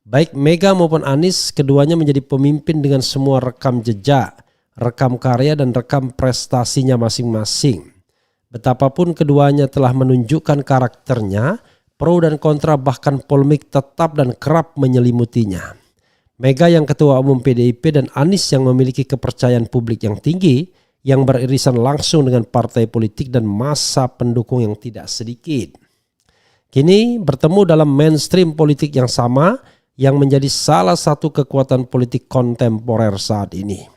Baik Mega maupun Anies, keduanya menjadi pemimpin dengan semua rekam jejak, rekam karya dan rekam prestasinya masing-masing. Betapapun keduanya telah menunjukkan karakternya, pro dan kontra bahkan polemik tetap dan kerap menyelimutinya. Mega yang ketua umum PDIP dan Anies yang memiliki kepercayaan publik yang tinggi, yang beririsan langsung dengan partai politik dan massa pendukung yang tidak sedikit. Kini bertemu dalam mainstream politik yang sama, yang menjadi salah satu kekuatan politik kontemporer saat ini.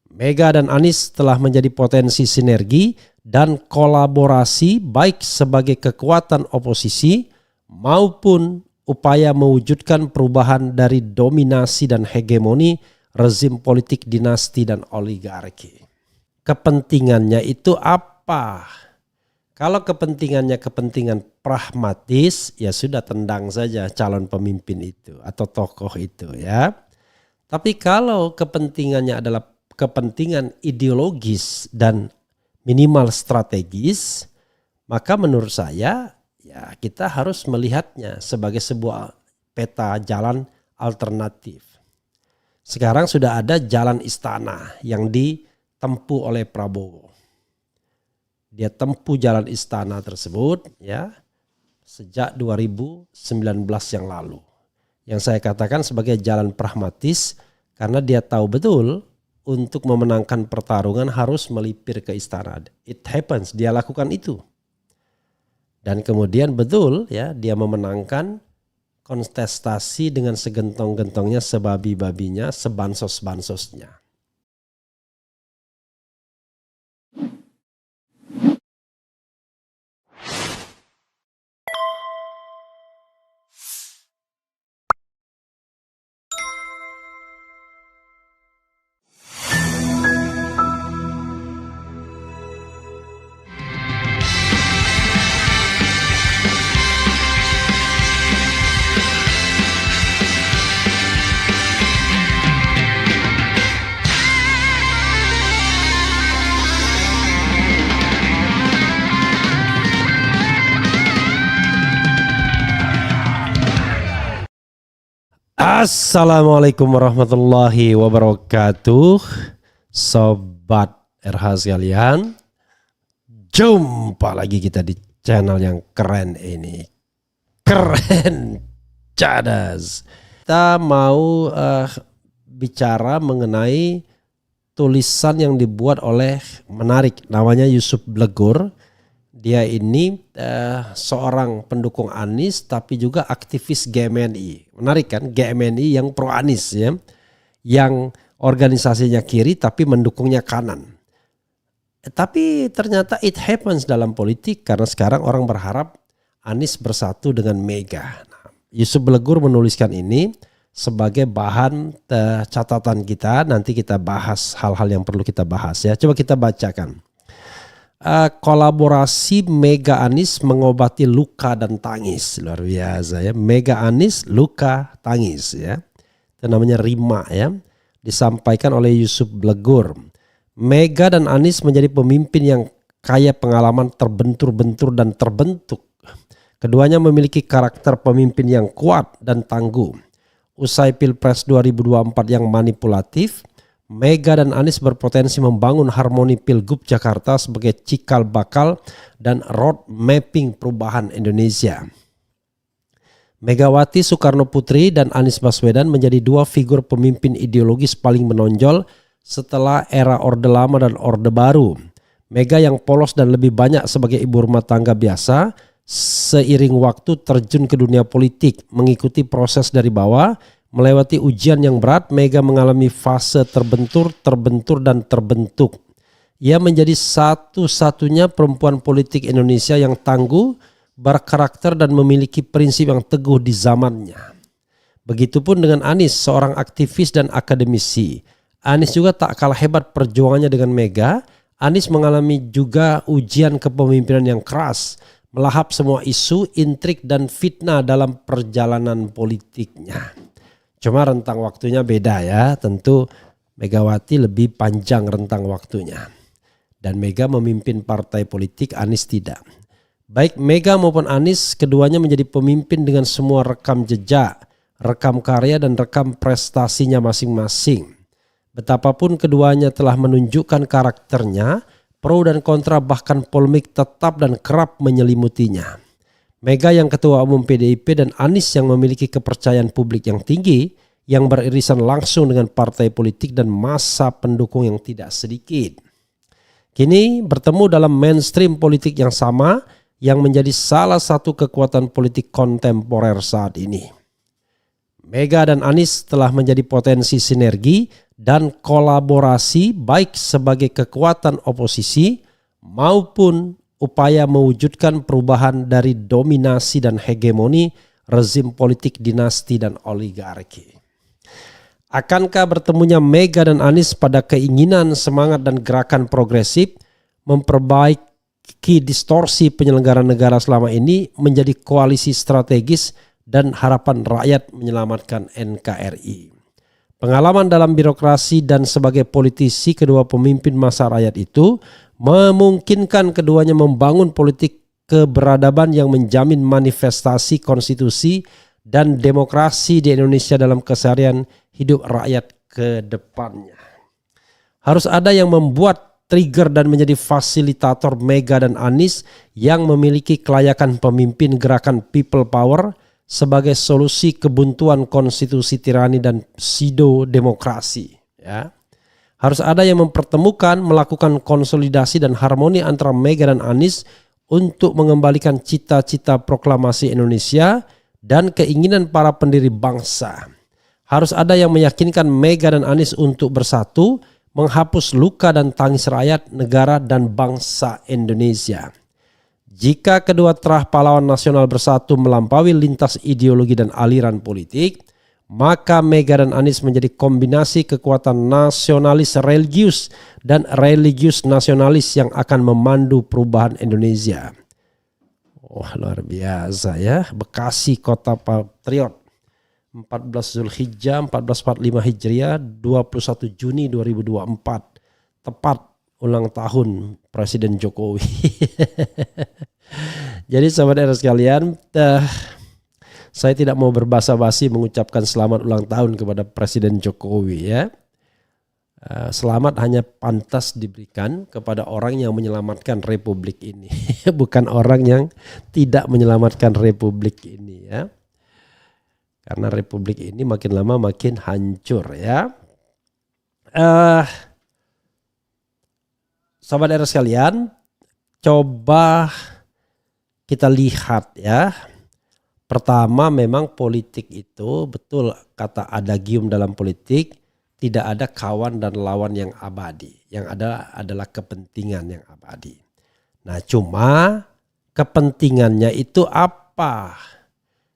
Mega dan Anies telah menjadi potensi sinergi dan kolaborasi baik sebagai kekuatan oposisi maupun upaya mewujudkan perubahan dari dominasi dan hegemoni rezim politik dinasti dan oligarki. Kepentingannya itu apa? Kalau kepentingannya kepentingan pragmatis, ya sudah tendang saja calon pemimpin itu atau tokoh itu ya. Tapi kalau kepentingannya adalah kepentingan ideologis dan minimal strategis, maka menurut saya ya kita harus melihatnya sebagai sebuah peta jalan alternatif. Sekarang sudah ada jalan istana yang ditempuh oleh Prabowo. Dia tempuh jalan istana tersebut ya sejak 2019 yang lalu. Yang saya katakan sebagai jalan pragmatis karena dia tahu betul untuk memenangkan pertarungan harus melipir ke istana. It happens, dia lakukan itu. Dan kemudian betul ya dia memenangkan kontestasi dengan segentong-gentongnya, sebabi-babinya, sebansos-bansosnya. Assalamualaikum warahmatullahi wabarakatuh. Sobat RH sekalian, jumpa lagi kita di channel yang keren ini. Keren cadas. Kita mau bicara mengenai tulisan yang dibuat oleh menarik, namanya Yusuf Blegur. Dia ini seorang pendukung Anies tapi juga aktivis GMNI. Menarik kan, GMNI yang pro Anies ya. Yang organisasinya kiri tapi mendukungnya kanan. Tapi ternyata it happens dalam politik karena sekarang orang berharap Anies bersatu dengan Mega. Nah, Yusuf Blegur menuliskan ini sebagai bahan catatan kita. Nanti kita bahas hal-hal yang perlu kita bahas ya. Coba kita bacakan. Kolaborasi Mega Anies mengobati luka dan tangis, luar biasa ya. Mega Anies luka tangis ya, itu namanya rima ya, disampaikan oleh Yusuf Blegur. Mega dan Anies menjadi pemimpin yang kaya pengalaman terbentur-bentur dan terbentuk. Keduanya memiliki karakter pemimpin yang kuat dan tangguh. Usai Pilpres 2024 yang manipulatif, Mega dan Anies berpotensi membangun harmoni Pilgub Jakarta sebagai cikal bakal dan road mapping perubahan Indonesia. Megawati Soekarno Putri dan Anies Baswedan menjadi dua figur pemimpin ideologis paling menonjol setelah era Orde Lama dan Orde Baru. Mega yang polos dan lebih banyak sebagai ibu rumah tangga biasa, seiring waktu terjun ke dunia politik, mengikuti proses dari bawah. Melewati ujian yang berat, Mega mengalami fase terbentur dan terbentuk. Ia menjadi satu-satunya perempuan politik Indonesia yang tangguh, berkarakter dan memiliki prinsip yang teguh di zamannya. Begitupun dengan Anies, seorang aktivis dan akademisi. Anies juga tak kalah hebat perjuangannya dengan Mega. Anies mengalami juga ujian kepemimpinan yang keras, melahap semua isu, intrik dan fitnah dalam perjalanan politiknya. Cuma rentang waktunya beda ya, tentu Megawati lebih panjang rentang waktunya. Dan Mega memimpin partai politik, Anies tidak. Baik Mega maupun Anies, keduanya menjadi pemimpin dengan semua rekam jejak, rekam karya dan rekam prestasinya masing-masing. Betapapun keduanya telah menunjukkan karakternya, pro dan kontra bahkan polemik tetap dan kerap menyelimutinya. Mega yang ketua umum PDIP dan Anies yang memiliki kepercayaan publik yang tinggi, yang beririsan langsung dengan partai politik dan massa pendukung yang tidak sedikit. Kini bertemu dalam mainstream politik yang sama yang menjadi salah satu kekuatan politik kontemporer saat ini. Mega dan Anies telah menjadi potensi sinergi dan kolaborasi baik sebagai kekuatan oposisi maupun upaya mewujudkan perubahan dari dominasi dan hegemoni rezim politik dinasti dan oligarki. Akankah bertemunya Mega dan Anies pada keinginan, semangat dan gerakan progresif memperbaiki distorsi penyelenggaraan negara selama ini menjadi koalisi strategis dan harapan rakyat menyelamatkan NKRI? Pengalaman dalam birokrasi dan sebagai politisi kedua pemimpin masa rakyat itu memungkinkan keduanya membangun politik keberadaban yang menjamin manifestasi konstitusi dan demokrasi di Indonesia dalam keseharian hidup rakyat ke depannya. Harus ada yang membuat trigger dan menjadi fasilitator Mega dan Anies yang memiliki kelayakan pemimpin gerakan people power sebagai solusi kebuntuan konstitusi tirani dan pseudo demokrasi. Ya. Harus ada yang mempertemukan, melakukan konsolidasi dan harmoni antara Mega dan Anies untuk mengembalikan cita-cita proklamasi Indonesia dan keinginan para pendiri bangsa. Harus ada yang meyakinkan Mega dan Anies untuk bersatu, menghapus luka dan tangis rakyat, negara dan bangsa Indonesia. Jika kedua terah pahlawan nasional bersatu melampaui lintas ideologi dan aliran politik, maka Mega dan Anies menjadi kombinasi kekuatan nasionalis religius dan religius nasionalis yang akan memandu perubahan Indonesia. Wah, luar biasa ya. Bekasi Kota Patriot, 14 Zulhijjah 1445 Hijriah, 21 Juni 2024. Tepat ulang tahun Presiden Jokowi. Jadi sahabat sekalian, saya tidak mau berbasa-basi mengucapkan selamat ulang tahun kepada Presiden Jokowi ya. Selamat hanya pantas diberikan kepada orang yang menyelamatkan republik ini, bukan orang yang tidak menyelamatkan republik ini ya. Karena republik ini makin lama makin hancur ya. Sahabat era sekalian, coba kita lihat ya. Pertama, memang politik itu betul kata adagium dalam politik, tidak ada kawan dan lawan yang abadi. Yang ada adalah kepentingan yang abadi. Nah, cuma kepentingannya itu apa?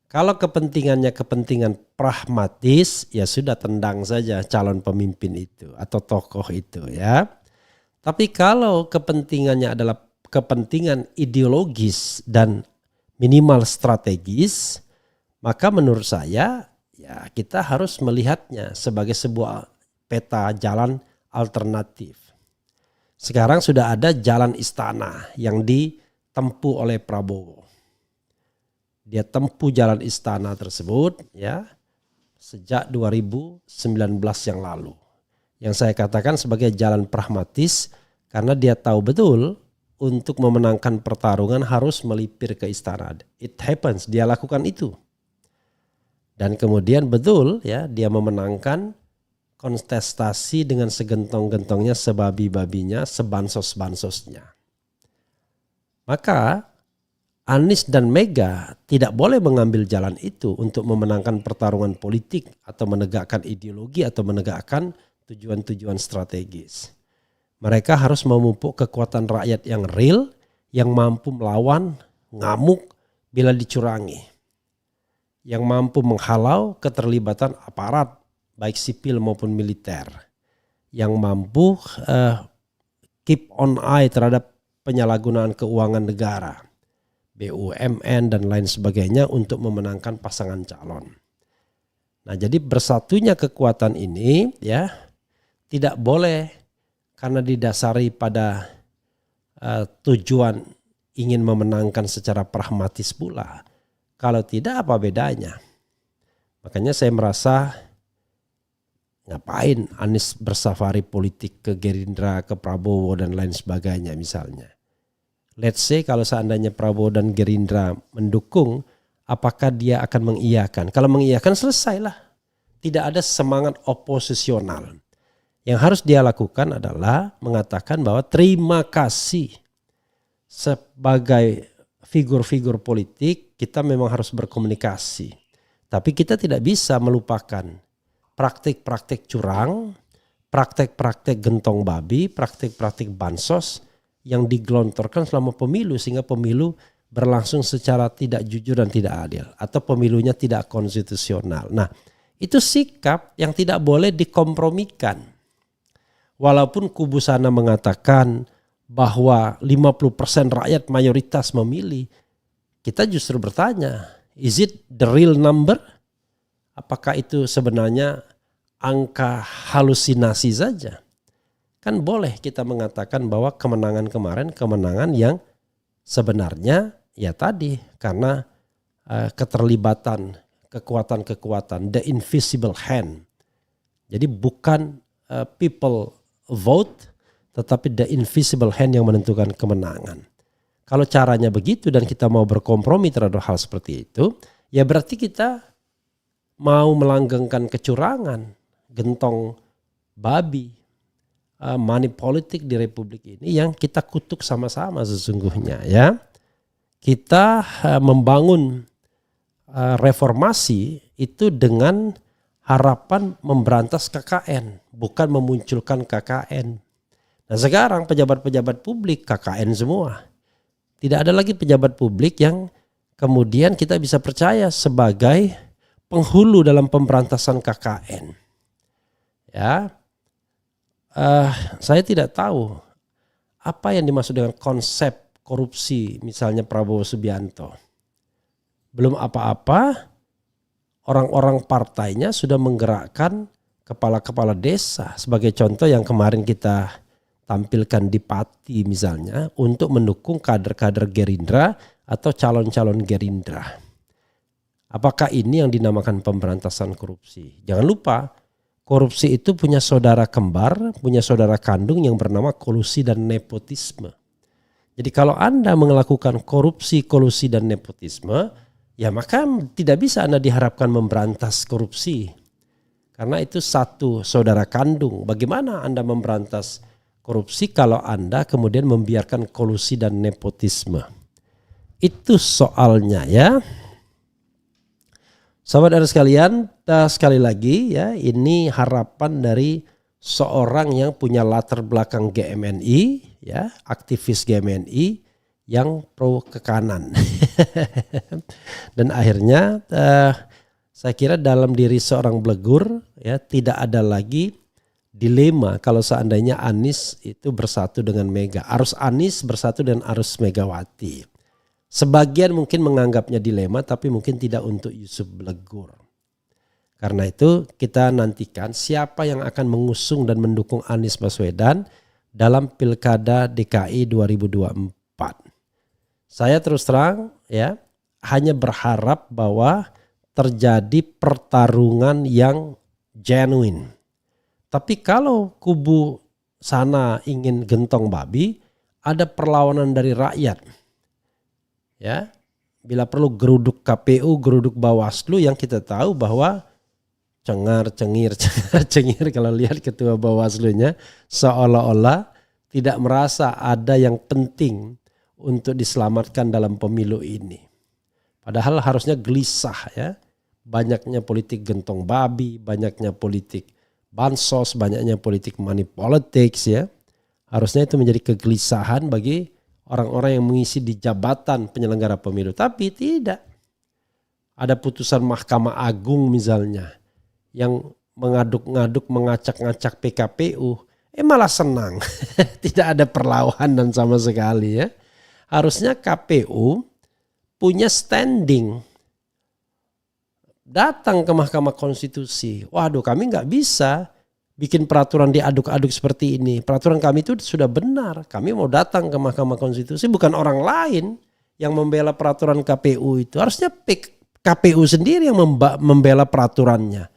Kalau kepentingannya kepentingan pragmatis, ya sudah tendang saja calon pemimpin itu atau tokoh itu ya. Tapi kalau kepentingannya adalah kepentingan ideologis dan minimal strategis, maka menurut saya ya kita harus melihatnya sebagai sebuah peta jalan alternatif. Sekarang sudah ada jalan istana yang ditempuh oleh Prabowo. Dia tempuh jalan istana tersebut ya sejak 2019 yang lalu. Yang saya katakan sebagai jalan pragmatis karena dia tahu betul untuk memenangkan pertarungan harus melipir ke istana. It happens, dia lakukan itu. Dan kemudian betul ya dia memenangkan kontestasi dengan segentong-gentongnya, sebabi-babinya, sebansos-bansosnya. Maka Anies dan Mega tidak boleh mengambil jalan itu untuk memenangkan pertarungan politik atau menegakkan ideologi atau menegakkan tujuan-tujuan strategis. Mereka harus memupuk kekuatan rakyat yang real, yang mampu melawan, ngamuk bila dicurangi. Yang mampu menghalau keterlibatan aparat, baik sipil maupun militer. Yang mampu keep on eye terhadap penyalahgunaan keuangan negara, BUMN dan lain sebagainya untuk memenangkan pasangan calon. Nah, jadi bersatunya kekuatan ini ya tidak boleh karena didasari pada tujuan ingin memenangkan secara pragmatis pula. Kalau tidak, apa bedanya? Makanya saya merasa ngapain Anies bersafari politik ke Gerindra, ke Prabowo dan lain sebagainya misalnya. Let's say kalau seandainya Prabowo dan Gerindra mendukung, apakah dia akan mengiyakan? Kalau mengiyakan selesailah. Tidak ada semangat oposisional. Yang harus dia lakukan adalah mengatakan bahwa terima kasih sebagai figur-figur politik kita memang harus berkomunikasi. Tapi kita tidak bisa melupakan praktik-praktik curang, praktik-praktik gentong babi, praktik-praktik bansos yang digelontorkan selama pemilu sehingga pemilu berlangsung secara tidak jujur dan tidak adil atau pemilunya tidak konstitusional. Nah, itu sikap yang tidak boleh dikompromikan. Walaupun kubu sana mengatakan bahwa 50% rakyat mayoritas memilih, kita justru bertanya, is it the real number? Apakah itu sebenarnya angka halusinasi saja? Kan boleh kita mengatakan bahwa kemenangan kemarin kemenangan yang sebenarnya ya tadi karena keterlibatan kekuatan-kekuatan, the invisible hand. Jadi bukan people vote, tetapi the invisible hand yang menentukan kemenangan. Kalau caranya begitu dan kita mau berkompromi terhadap hal seperti itu, ya berarti kita mau melanggengkan kecurangan, gentong babi, money politik di Republik ini yang kita kutuk sama-sama sesungguhnya ya. Kita membangun reformasi itu dengan harapan memberantas KKN, bukan memunculkan KKN. Nah sekarang pejabat-pejabat publik KKN semua. Tidak ada lagi pejabat publik yang kemudian kita bisa percaya sebagai penghulu dalam pemberantasan KKN. Ya, saya tidak tahu apa yang dimaksud dengan konsep korupsi misalnya Prabowo Subianto. Belum apa-apa, orang-orang partainya sudah menggerakkan kepala-kepala desa sebagai contoh yang kemarin kita tampilkan di Pati misalnya untuk mendukung kader-kader Gerindra atau calon-calon Gerindra. Apakah ini yang dinamakan pemberantasan korupsi? Jangan lupa korupsi itu punya saudara kembar, punya saudara kandung yang bernama kolusi dan nepotisme. Jadi kalau Anda melakukan korupsi, kolusi dan nepotisme, ya maka tidak bisa Anda diharapkan memberantas korupsi. Karena itu satu saudara kandung. Bagaimana Anda memberantas korupsi kalau Anda kemudian membiarkan kolusi dan nepotisme? Itu soalnya ya. Sahabat dan sekalian, sekali lagi ya, ini harapan dari seorang yang punya latar belakang GMNI, ya, aktivis GMNI yang pro ke kanan. Dan akhirnya saya kira dalam diri seorang Blegur ya tidak ada lagi dilema kalau seandainya Anies itu bersatu dengan Mega. Arus Anies bersatu dengan arus Megawati. Sebagian mungkin menganggapnya dilema tapi mungkin tidak untuk Yusuf Blegur. Karena itu kita nantikan siapa yang akan mengusung dan mendukung Anies Baswedan dalam Pilkada DKI 2024. Saya terus terang ya hanya berharap bahwa terjadi pertarungan yang genuine. Tapi kalau kubu sana ingin gentong babi, ada perlawanan dari rakyat. Ya, bila perlu geruduk KPU, geruduk Bawaslu yang kita tahu bahwa cengar-cengir kalau lihat ketua Bawaslunya seolah-olah tidak merasa ada yang penting untuk diselamatkan dalam pemilu ini. Padahal harusnya gelisah ya. Banyaknya politik gentong babi, banyaknya politik bansos, banyaknya politik money politics ya. Harusnya itu menjadi kegelisahan bagi orang-orang yang mengisi di jabatan penyelenggara pemilu. Tapi tidak. Ada putusan Mahkamah Agung misalnya yang mengaduk-ngaduk, mengacak-ngacak PKPU. Malah senang. Tidak ada perlawanan sama sekali ya. Harusnya KPU punya standing. Datang ke Mahkamah Konstitusi. Waduh kami gak bisa bikin peraturan diaduk-aduk seperti ini. Peraturan kami itu sudah benar. Kami mau datang ke Mahkamah Konstitusi bukan orang lain yang membela peraturan KPU itu. Harusnya KPU sendiri yang membela peraturannya.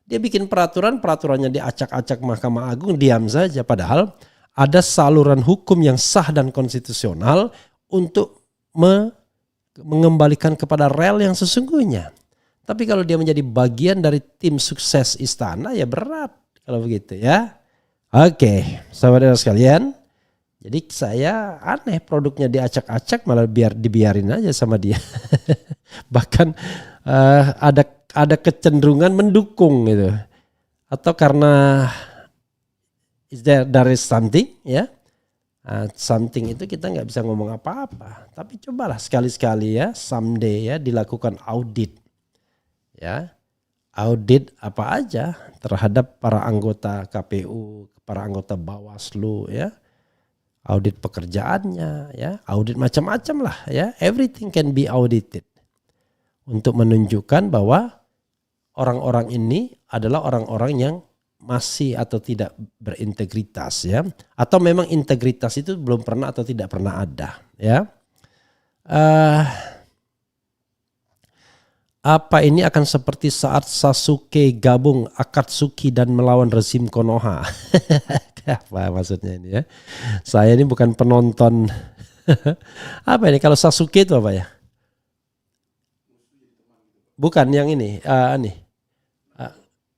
Dia bikin peraturannya diacak-acak Mahkamah Agung, diam saja. Padahal ada saluran hukum yang sah dan konstitusional untuk mengembalikan kepada rel yang sesungguhnya. Tapi kalau dia menjadi bagian dari tim sukses istana, ya berat kalau begitu ya. Oke, saudara sekalian. Jadi saya aneh produknya diacak-acak malah dibiarin aja sama dia. Bahkan ada kecenderungan mendukung gitu. Atau karena there is something ya. Something itu kita nggak bisa ngomong apa-apa. Tapi cobalah sekali-sekali ya, someday ya dilakukan audit. Ya. Audit apa aja terhadap para anggota KPU, para anggota Bawaslu ya. Audit pekerjaannya ya, audit macam-macam lah ya. Everything can be audited. Untuk menunjukkan bahwa orang-orang ini adalah orang-orang yang masih atau tidak berintegritas ya. Atau memang integritas itu belum pernah atau tidak pernah ada ya. Apa ini akan seperti saat Sasuke gabung Akatsuki dan melawan rezim Konoha? Apa maksudnya ini ya? Saya ini bukan penonton. Apa ini kalau Sasuke itu apa ya? Bukan yang ini,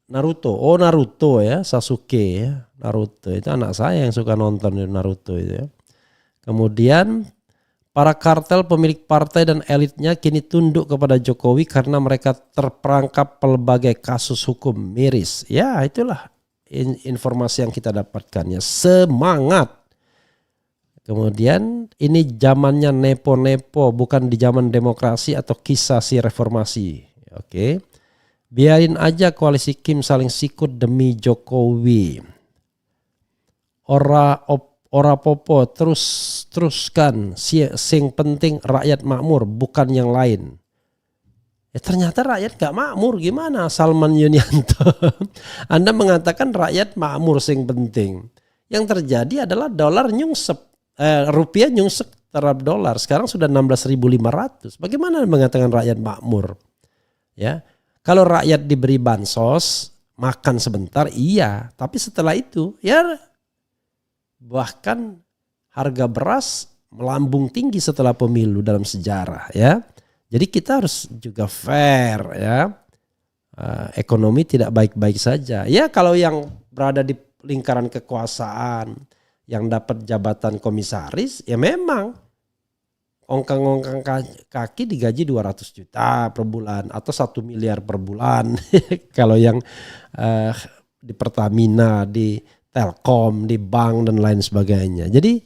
Naruto. Oh Naruto ya, Sasuke ya. Naruto itu anak saya yang suka nonton Naruto itu ya. Kemudian para kartel pemilik partai dan elitnya kini tunduk kepada Jokowi karena mereka terperangkap berbagai kasus hukum miris. Ya itulah informasi yang kita dapatkan ya. Semangat. Kemudian ini zamannya nepo-nepo, bukan di zaman demokrasi atau kisah si reformasi. Oke. Biarin aja koalisi Kim saling sikut demi Jokowi. Ora popo teruskan sing penting rakyat makmur bukan yang lain. Ya ternyata rakyat gak makmur, gimana Salman Yunianto? Anda mengatakan rakyat makmur sing penting. Yang terjadi adalah dolar nyungsep, rupiah nyungsep terhadap dolar. Sekarang sudah 16.500. Bagaimana mengatakan rakyat makmur? Ya, kalau rakyat diberi bansos, makan sebentar, iya. Tapi setelah itu, ya bahkan harga beras melambung tinggi setelah pemilu dalam sejarah, ya. Jadi kita harus juga fair ya. Ekonomi tidak baik-baik saja. Ya kalau yang berada di lingkaran kekuasaan, yang dapat jabatan komisaris, ya memang ongkang-ongkang kaki digaji 200 juta per bulan atau 1 miliar per bulan. Kalau yang di Pertamina, di Telkom, di bank dan lain sebagainya. Jadi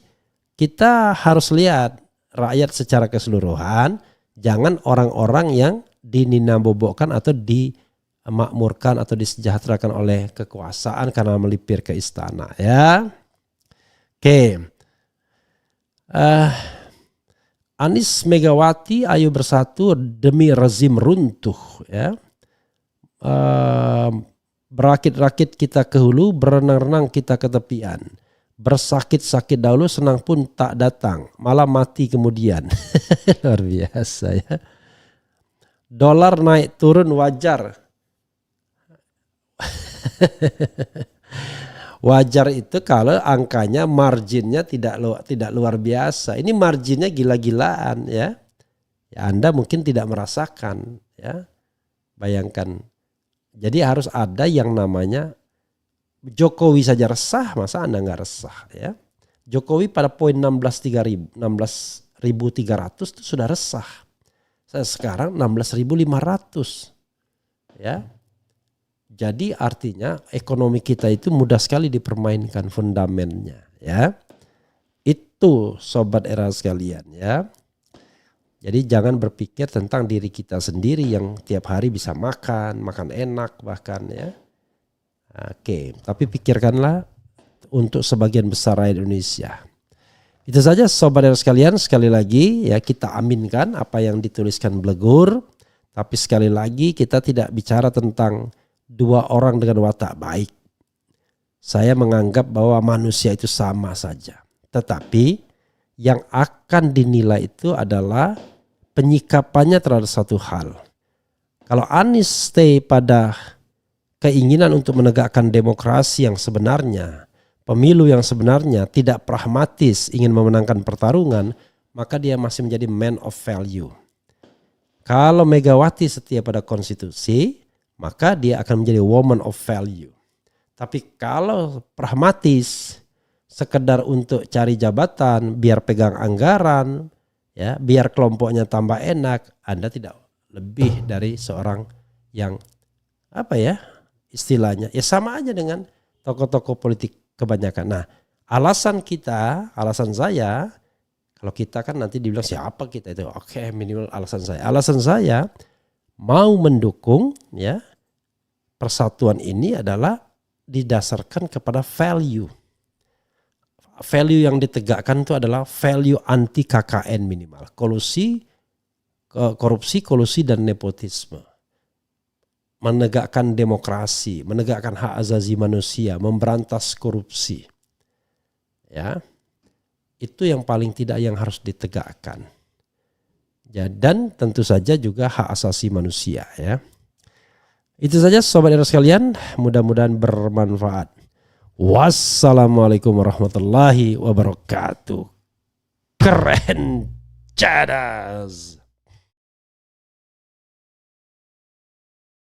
kita harus lihat rakyat secara keseluruhan. Jangan orang-orang yang dininabobokkan atau dimakmurkan atau disejahterakan oleh kekuasaan karena melipir ke istana ya. Oke. Anies Megawati ayo bersatu demi rezim runtuh ya. Berakit-rakit kita ke hulu, berenang-renang kita ke tepian. Bersakit-sakit dahulu, senang pun tak datang, malah mati kemudian. Luar biasa ya. Dolar naik turun wajar. Wajar itu kalau angkanya, marginnya tidak luar biasa. Ini marginnya gila-gilaan ya. Ya Anda mungkin tidak merasakan ya. Bayangkan. Jadi harus ada yang namanya Jokowi saja resah, masa Anda nggak resah ya? Jokowi pada poin 16.300 itu sudah resah. Saya sekarang 16.500 ya. Jadi artinya ekonomi kita itu mudah sekali dipermainkan fundamennya ya. Itu sobat era sekalian ya. Jadi jangan berpikir tentang diri kita sendiri yang tiap hari bisa makan enak bahkan ya. Oke, tapi pikirkanlah untuk sebagian besar rakyat Indonesia. Itu saja sobat sekalian, sekali lagi ya kita aminkan apa yang dituliskan Blegur. Tapi sekali lagi kita tidak bicara tentang dua orang dengan watak baik. Saya menganggap bahwa manusia itu sama saja. Tetapi yang akan dinilai itu adalah penyikapannya terhadap satu hal. Kalau Anies stay pada keinginan untuk menegakkan demokrasi yang sebenarnya, pemilu yang sebenarnya, tidak pragmatis, ingin memenangkan pertarungan, maka dia masih menjadi man of value. Kalau Megawati setia pada konstitusi, maka dia akan menjadi woman of value. Tapi kalau pragmatis, sekedar untuk cari jabatan, biar pegang anggaran, ya, biar kelompoknya tambah enak, Anda tidak lebih dari seorang yang istilahnya ya sama aja dengan tokoh-tokoh politik kebanyakan. Nah, alasan saya, kalau kita kan nanti dibilang siapa kita itu, oke, minimal alasan saya mau mendukung ya persatuan ini adalah didasarkan kepada value yang ditegakkan itu adalah value anti KKN minimal, korupsi, kolusi dan nepotisme. Menegakkan demokrasi, menegakkan hak asasi manusia, memberantas korupsi. Ya. Itu yang paling tidak yang harus ditegakkan. Ya, dan tentu saja juga hak asasi manusia, ya. Itu saja sobat Eros sekalian, mudah-mudahan bermanfaat. Wassalamualaikum warahmatullahi wabarakatuh. Keren cadas.